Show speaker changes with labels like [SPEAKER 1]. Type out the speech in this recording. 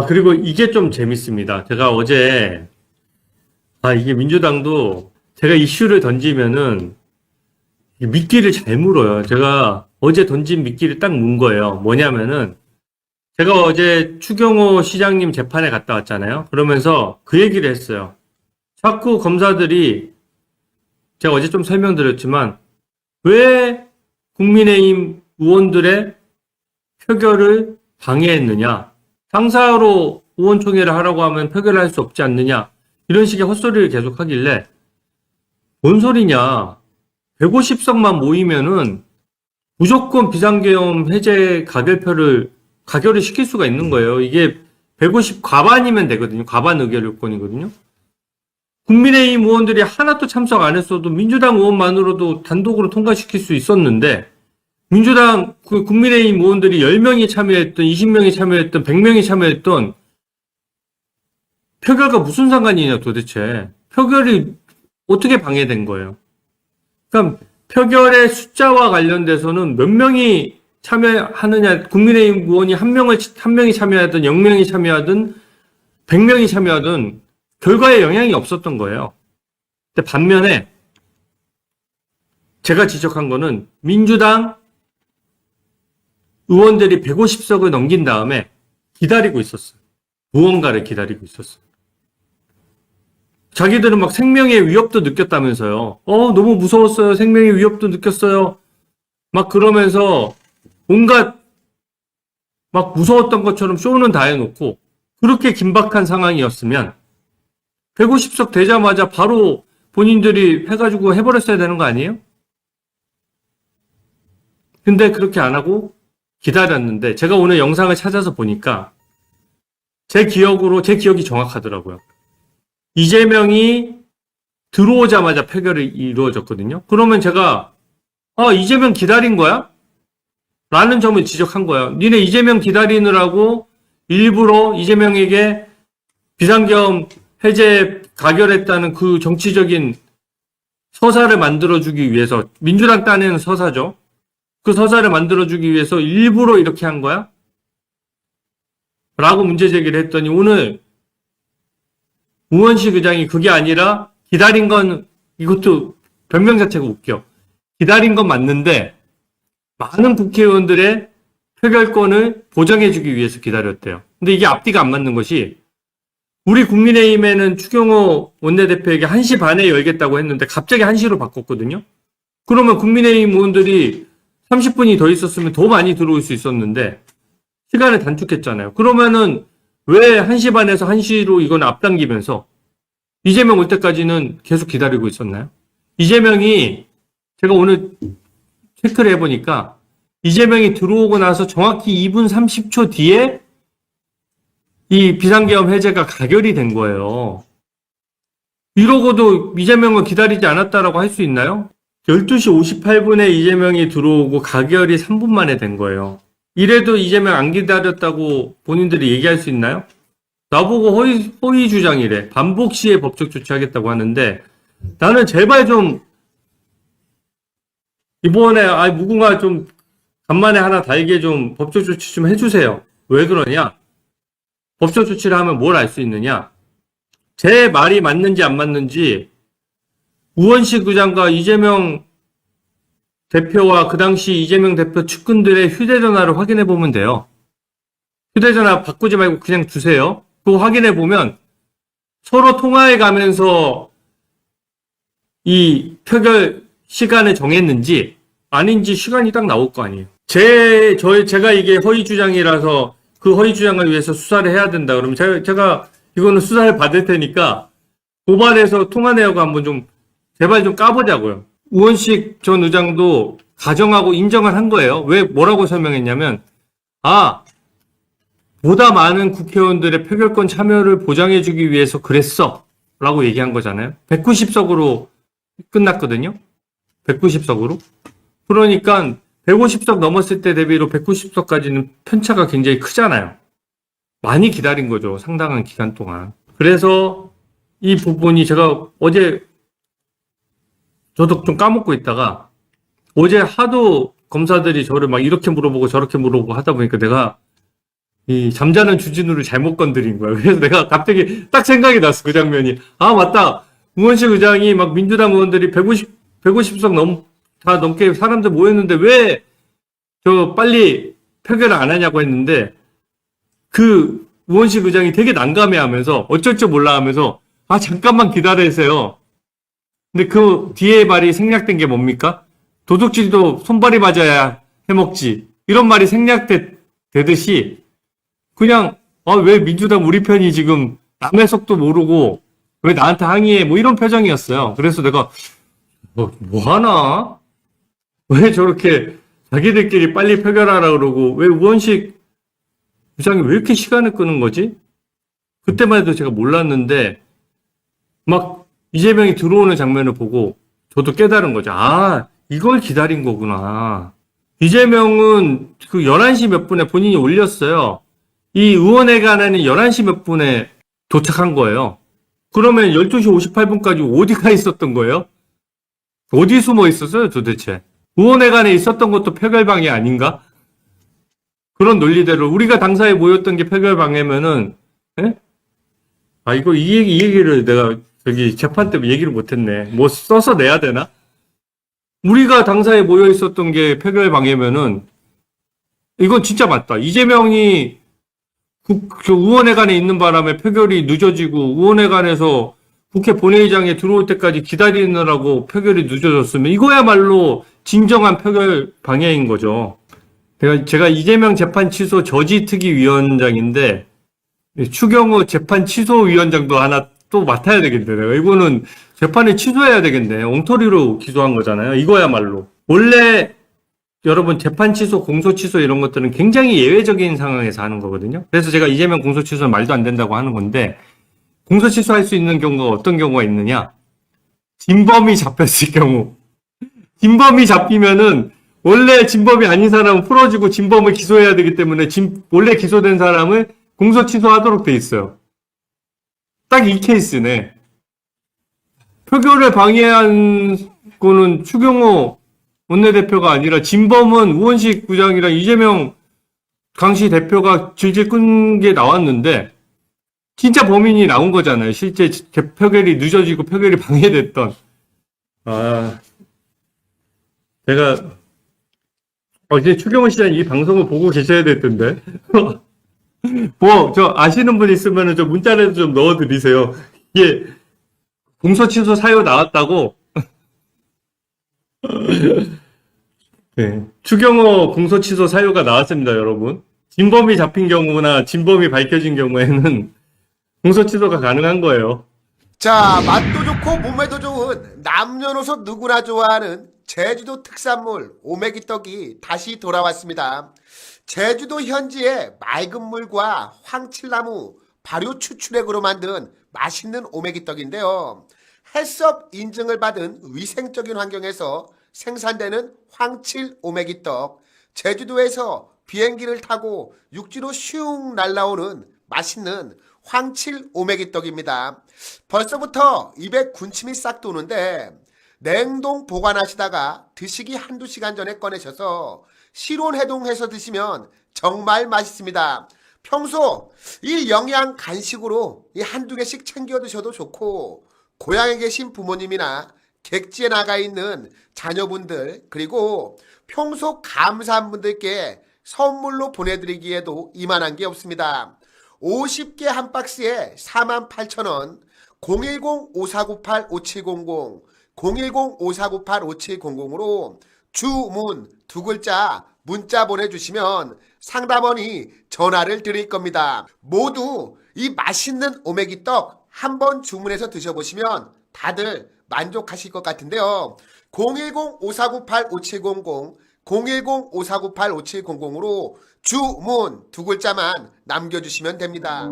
[SPEAKER 1] 그리고 이게 좀 재밌습니다. 제가 어제, 이게 민주당도 제가 이슈를 던지면은 미끼를 잘 물어요. 제가 어제 던진 미끼를 딱 문 거예요. 뭐냐면은 제가 어제 추경호 시장님 재판에 갔다 왔잖아요. 그러면서 그 얘기를 했어요. 자꾸 검사들이 제가 어제 좀 설명드렸지만 왜 국민의힘 의원들의 표결을 방해했느냐. 상사로 의원총회를 하라고 하면 표결을 할 수 없지 않느냐. 이런 식의 헛소리를 계속 하길래 뭔 소리냐. 150석만 모이면은 무조건 비상계엄 해제 가결을 시킬 수가 있는 거예요. 이게 150 과반이면 되거든요. 과반 의결 요건이거든요. 국민의힘 의원들이 하나도 참석 안 했어도 민주당 의원만으로도 단독으로 통과시킬 수 있었는데 민주당 국민의힘 의원들이 10명이 참여했던 20명이 참여했던 100명이 참여했던 표결과 무슨 상관이냐 도대체. 표결이 어떻게 방해된 거예요. 그러니까 표결의 숫자와 관련돼서는 몇 명이 참여하느냐, 국민의힘 의원이 한 명이 참여하든 0명이 참여하든 100명이 참여하든 결과에 영향이 없었던 거예요. 근데 반면에 제가 지적한 거는 민주당 의원들이 150석을 넘긴 다음에 기다리고 있었어요. 무언가를 기다리고 있었어요. 자기들은 막 생명의 위협도 느꼈다면서요. 너무 무서웠어요. 생명의 위협도 느꼈어요. 막 그러면서 온갖 막 무서웠던 것처럼 쇼는 다 해놓고 그렇게 긴박한 상황이었으면 150석 되자마자 바로 본인들이 해가지고 해버렸어야 되는 거 아니에요? 근데 그렇게 안 하고 기다렸는데 제가 오늘 영상을 찾아서 보니까 제 기억이 정확하더라고요. 이재명이 들어오자마자 표결이 이루어졌거든요. 그러면 제가 이재명 기다린 거야? 라는 점을 지적한 거예요. 니네 이재명 기다리느라고 일부러 이재명에게 비상계엄 해제 가결했다는 그 정치적인 서사를 만들어주기 위해서, 민주당 딴에는 서사죠. 그 서사를 만들어주기 위해서 일부러 이렇게 한 거야? 라고 문제 제기를 했더니 오늘 우원식 의장이 그게 아니라 기다린 건, 이것도 변명 자체가 웃겨. 기다린 건 맞는데 많은 국회의원들의 표결권을 보장해주기 위해서 기다렸대요. 근데 이게 앞뒤가 안 맞는 것이 우리 국민의힘에는 추경호 원내대표에게 1시 반에 열겠다고 했는데 갑자기 1시로 바꿨거든요. 그러면 국민의힘 의원들이 30분이 더 있었으면 더 많이 들어올 수 있었는데 시간을 단축했잖아요. 그러면은 왜 1시 반에서 1시로 이건 앞당기면서 이재명 올 때까지는 계속 기다리고 있었나요? 이재명이 제가 오늘 체크를 해보니까 이재명이 들어오고 나서 정확히 2분 30초 뒤에 이 비상계엄 해제가 가결이 된 거예요. 이러고도 이재명을 기다리지 않았다라고 할 수 있나요? 12시 58분에 이재명이 들어오고 가결이 3분 만에 된 거예요. 이래도 이재명 안 기다렸다고 본인들이 얘기할 수 있나요? 나보고 허위 주장이래. 반복 시에 법적 조치하겠다고 하는데 나는 제발 좀 이번에 무궁화 좀 간만에 하나 달게 좀 법적 조치 좀 해주세요. 왜 그러냐? 법적 조치를 하면 뭘 알 수 있느냐? 제 말이 맞는지 안 맞는지 우원식 의장과 이재명 대표와 그 당시 이재명 대표 측근들의 휴대전화를 확인해 보면 돼요. 휴대전화 바꾸지 말고 그냥 주세요. 그거 확인해 보면 서로 통화해 가면서 이 표결 시간을 정했는지 아닌지 시간이 딱 나올 거 아니에요. 제가 이게 허위 주장이라서 그 허위 주장을 위해서 수사를 해야 된다 그러면 제가 이거는 수사를 받을 테니까 고발해서 통화 내역을 한번 좀 제발 좀 까보자고요. 우원식 전 의장도 가정하고 인정을 한 거예요. 왜 뭐라고 설명했냐면 보다 많은 국회의원들의 표결권 참여를 보장해주기 위해서 그랬어 라고 얘기한 거잖아요. 190석으로 끝났거든요. 190석으로. 그러니까 150석 넘었을 때 대비로 190석까지는 편차가 굉장히 크잖아요. 많이 기다린 거죠. 상당한 기간 동안. 그래서 이 부분이 제가 어제 저도 좀 까먹고 있다가 어제 하도 검사들이 저를 막 이렇게 물어보고 저렇게 물어보고 하다 보니까 내가 이 잠자는 주진우를 잘못 건드린 거야. 그래서 내가 갑자기 딱 생각이 났어. 그 장면이. 아, 맞다. 우원식 의장이 막 민주당 의원들이 150석 다 넘게 사람들 모였는데 왜 저 빨리 표결을 안 하냐고 했는데 그 우원식 의장이 되게 난감해 하면서 어쩔 줄 몰라 하면서 아, 잠깐만 기다리세요. 근데 그 뒤에 말이 생략된 게 뭡니까? 도둑질도 손발이 맞아야 해먹지. 이런 말이 생략되듯이 그냥 왜 민주당 우리 편이 지금 남의 속도 모르고 왜 나한테 항의해 뭐 이런 표정이었어요. 그래서 내가 뭐 하나? 왜 저렇게 자기들끼리 빨리 표결하라 그러고 왜 우원식 부장이 왜 이렇게 시간을 끄는 거지? 그때만 해도 제가 몰랐는데 막 이재명이 들어오는 장면을 보고 저도 깨달은 거죠. 아, 이걸 기다린 거구나. 이재명은 그 11시 몇 분에 본인이 올렸어요. 이 의원회관에는 11시 몇 분에 도착한 거예요. 그러면 12시 58분까지 어디 가 있었던 거예요? 어디 숨어 있었어요, 도대체? 의원회관에 있었던 것도 표결방해 아닌가? 그런 논리대로 우리가 당사에 모였던 게 표결방해면은 예? 아 이거 이 얘기를 내가 저기 재판 때 얘기를 못했네. 뭐 써서 내야 되나? 우리가 당사에 모여 있었던 게 표결방해면은 이건 진짜 맞다. 이재명이 그 의원회관에 있는 바람에 표결이 늦어지고 의원회관에서 국회 본회의장에 들어올 때까지 기다리느라고 표결이 늦어졌으면 이거야말로 진정한 표결 방해인 거죠. 제가 이재명 재판 취소 저지특위위원장인데 추경호 재판 취소위원장도 하나 또 맡아야 되겠네. 내가 이거는 재판을 취소해야 되겠네. 엉터리로 기소한 거잖아요. 이거야말로. 원래 여러분 재판 취소, 공소 취소 이런 것들은 굉장히 예외적인 상황에서 하는 거거든요. 그래서 제가 이재명 공소 취소는 말도 안 된다고 하는 건데 공소 취소할 수 있는 경우가 어떤 경우가 있느냐? 진범이 잡혔을 경우. 진범이 잡히면은 원래 진범이 아닌 사람은 풀어지고 진범을 기소해야 되기 때문에 원래 기소된 사람을 공소 취소하도록 돼 있어요. 딱 이 케이스네. 표결을 방해한 거는 추경호 원내대표가 아니라 진범은 우원식 부장이랑 이재명 당시 대표가 질질 끈 게 나왔는데 진짜 범인이 나온 거잖아요. 실제 표결이 늦어지고 표결이 방해됐던. 아, 제가 이제 추경호 시장 이 방송을 보고 계셔야 될 텐데. 뭐, 저 아시는 분 있으면 저 문자라도 좀 넣어드리세요. 이게 공소 취소 사유 나왔다고. 네, 추경호 공소 취소 사유가 나왔습니다, 여러분. 진범이 잡힌 경우나 진범이 밝혀진 경우에는 공소 취소가 가능한 거예요.
[SPEAKER 2] 자, 맛도 좋고 몸에도 좋은 남녀노소 누구나 좋아하는 제주도 특산물 오메기떡이 다시 돌아왔습니다. 제주도 현지의 맑은 물과 황칠나무, 발효 추출액으로 만든 맛있는 오메기떡인데요. 햇섭 인증을 받은 위생적인 환경에서 생산되는 황칠 오메기떡, 제주도에서 비행기를 타고 육지로 슝 날아오는 맛있는 황칠 오메기떡입니다. 벌써부터 입에 군침이 싹 도는데 냉동 보관하시다가 드시기 한두 시간 전에 꺼내셔서 실온해동해서 드시면 정말 맛있습니다. 평소 이 영양 간식으로 이 한두 개씩 챙겨 드셔도 좋고 고향에 계신 부모님이나 객지에 나가 있는 자녀분들 그리고 평소 감사한 분들께 선물로 보내드리기에도 이만한 게 없습니다. 50개 한 박스에 48,000원 010-5498-5700 010-5498-5700으로 주문 두 글자 문자 보내주시면 상담원이 전화를 드릴 겁니다. 모두 이 맛있는 오메기떡 한번 주문해서 드셔보시면 다들 만족하실 것 같은데요. 010-5498-5700 010-5498-5700으로 주문 두 글자만 남겨주시면 됩니다.